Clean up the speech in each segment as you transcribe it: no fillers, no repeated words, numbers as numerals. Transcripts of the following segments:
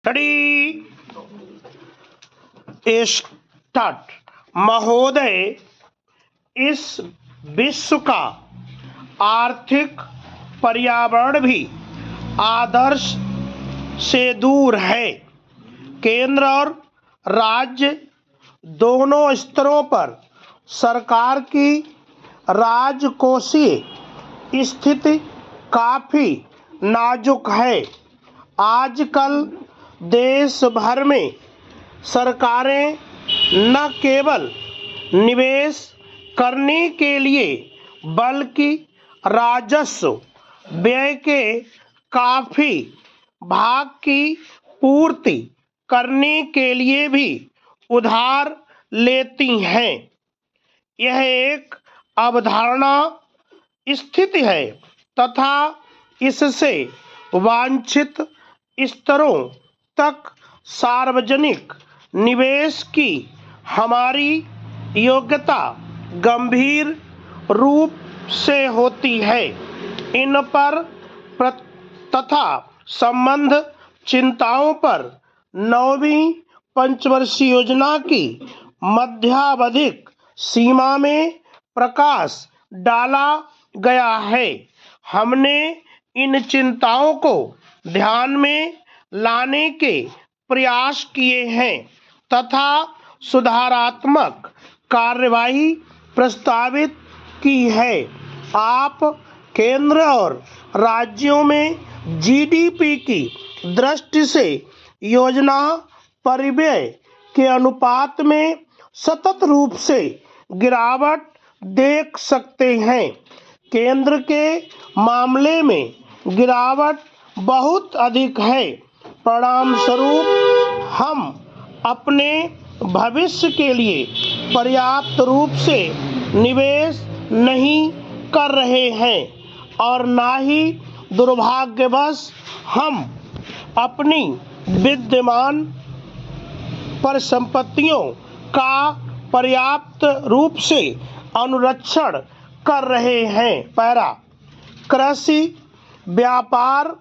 Study start. महोदय, इस विश्व का आर्थिक पर्यावरण भी आदर्श से दूर है। केंद्र और राज्य दोनों स्तरों पर सरकार की राजकोषीय स्थिति काफ़ी नाजुक है। आजकल देश भर में सरकारें न केवल निवेश करने के लिए बल्कि राजस्व व्यय के काफ़ी भाग की पूर्ति करने के लिए भी उधार लेती हैं। यह एक अवधारणा स्थिति है तथा इससे वांछित स्तरों तक सार्वजनिक निवेश की हमारी योग्यता गंभीर रूप से होती है। इन पर तथा संबंध चिंताओं पर 9वीं पंचवर्षीय योजना की मध्यावधिक सीमा में प्रकाश डाला गया है। हमने इन चिंताओं को ध्यान में लाने के प्रयास किए हैं तथा सुधारात्मक कार्यवाही प्रस्तावित की है। आप केंद्र और राज्यों में जीडीपी की दृष्टि से योजना परिव्यय के अनुपात में सतत रूप से गिरावट देख सकते हैं। केंद्र के मामले में गिरावट बहुत अधिक है। परिणाम स्वरूप हम अपने भविष्य के लिए पर्याप्त रूप से निवेश नहीं कर रहे हैं और न ही दुर्भाग्यवश हम अपनी विद्यमान परिसंपत्तियों का पर्याप्त रूप से अनुरक्षण कर रहे हैं। पैरा कृषि, व्यापार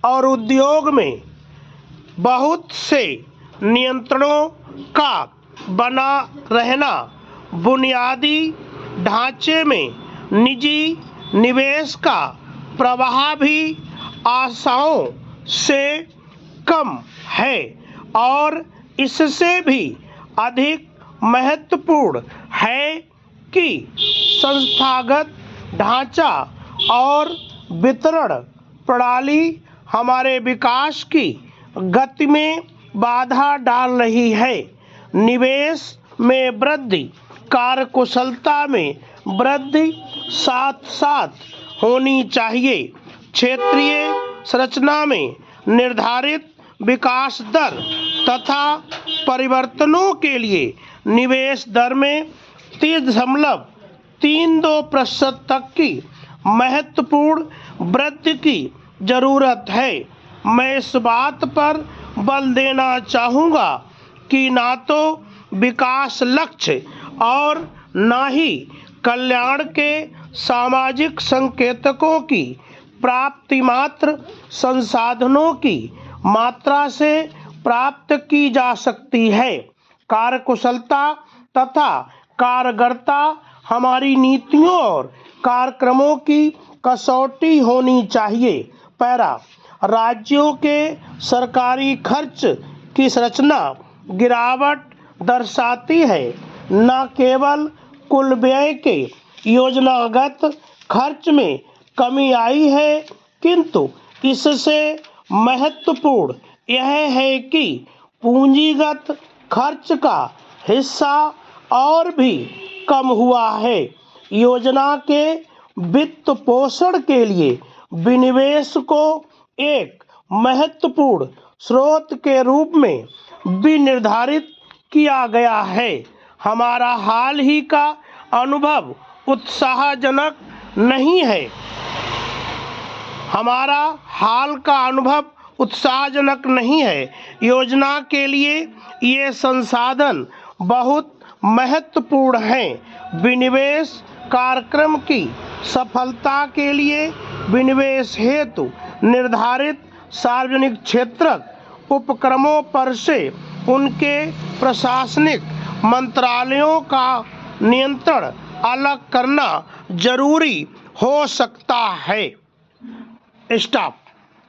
और उद्योग में बहुत से नियंत्रणों का बना रहना, बुनियादी ढांचे में निजी निवेश का प्रवाह भी आशाओं से कम है और इससे भी अधिक महत्वपूर्ण है कि संस्थागत ढांचा और वितरण प्रणाली हमारे विकास की गति में बाधा डाल रही है। निवेश में वृद्धि, कार्यकुशलता में वृद्धि साथ साथ होनी चाहिए। क्षेत्रीय संरचना में निर्धारित विकास दर तथा परिवर्तनों के लिए निवेश दर में 3.32% तक की महत्वपूर्ण वृद्धि की जरूरत है। मैं इस बात पर बल देना चाहूँगा कि ना तो विकास लक्ष्य और ना ही कल्याण के सामाजिक संकेतकों की प्राप्ति मात्र संसाधनों की मात्रा से प्राप्त की जा सकती है। कार्यकुशलता तथा कारगरता हमारी नीतियों और कार्यक्रमों की कसौटी होनी चाहिए। पैरा राज्यों के सरकारी खर्च की संरचना गिरावट दर्शाती है। न केवल कुल व्यय के योजनागत खर्च में कमी आई है, किंतु इससे महत्वपूर्ण यह है कि पूंजीगत खर्च का हिस्सा और भी कम हुआ है। योजना के वित्त पोषण के लिए विनिवेश को एक महत्वपूर्ण स्रोत के रूप में भी निर्धारित किया गया है। हमारा हाल ही का अनुभव उत्साहजनक नहीं है। योजना के लिए ये संसाधन बहुत महत्वपूर्ण हैं। विनिवेश कार्यक्रम की सफलता के लिए विनिवेश हेतु निर्धारित सार्वजनिक क्षेत्र उपक्रमों पर से उनके प्रशासनिक मंत्रालयों का नियंत्रण अलग करना जरूरी हो सकता है। स्टॉप।